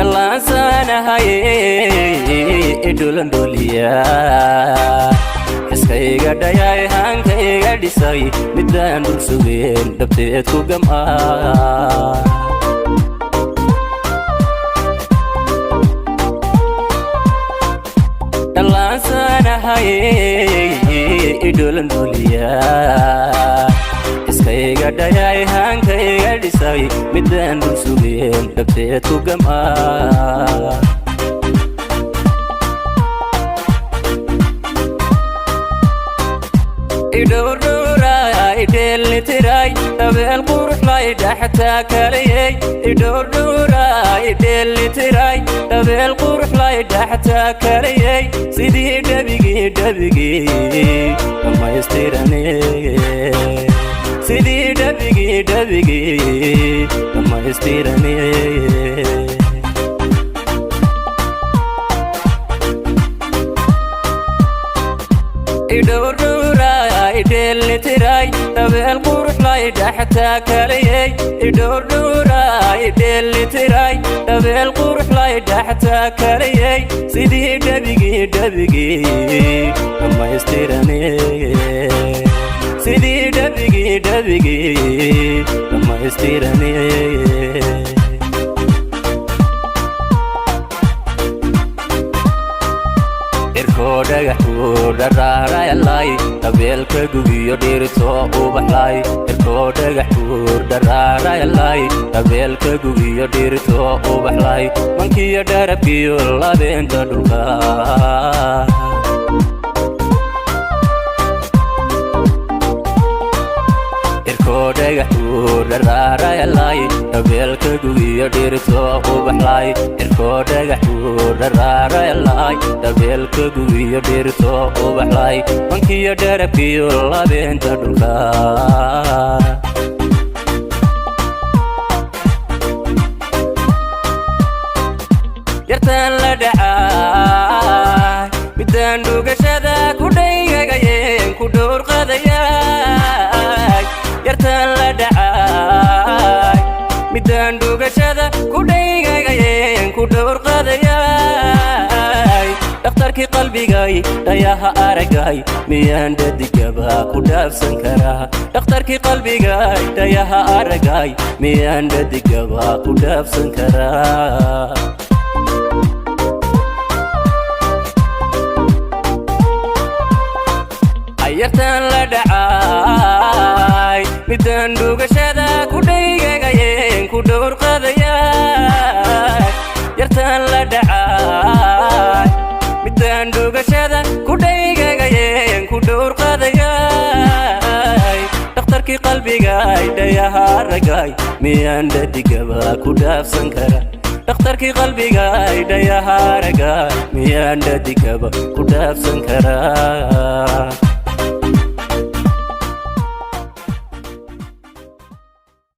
دلانسانا هاي إدولن دوليا حسكيغا داياي هانكيغا ديساي مدان دول سوغين دبتيتكو جمعا دلانسانا هاي إدولن دوليا حسكيغا داياي هانكيغا ديساي مدان دول سوغين دبتيتكو جمعا Dhowra idel tiray tabel qurux layda hatta kaliyay Dhowra idel tiray tabel qurux layda hatta kaliyay sidii dabigi ama istirane sidii dabigi ama istirane Dhowra idel tiray tabel qurux layda hatta kaliyay Dhowra idel tiray tabel qurux layda hatta kaliyay sidii dabigi ama istirane sidii dabigi ama istirane dharaara yalay tabelka gugiyo dhirto ubaxlay dhagaxuur dharaara yalay tabelka gugiyo dhirto ubaxlay mankiyo dharabkiyo labeenta dhulka dhagaxuur dharaara yalay tabelka gugiyo dhirto ubaxlay dhagaxuur dharaara yalay tabelka gugiyo dhirto ubaxlay mankiyo dharabkiyo labeenta dhulka yartaan la dhacay midaan dhugashada ku dhaygagayeen ku dhowr qadayay yartaan la dhacay midaan dhugashada ku dhaygagayeen ku dhowr qadayay dhakhtarkii qalbigay dhayaha aragay miyaan dhadigaba ku dhaafsan karaa dhakhtarkii qalbigay dhayaha aragay miyaan dhadigaba ku dhaafsan karaa yartaan la dhacay midaan dhugashada ku dhaygagayeen ku dhowr qadayay yartaan la dhacay midaan dhugashada ku dhaygagayeen ku dhowr qadayay dhakhtarkii qalbigay dhayaha aragay miyaan dhadigaba ku dhaafsan karaa dhakhtarkii qalbigay dhayaha aragay miyaan dhadigaba ku dhaafsan karaa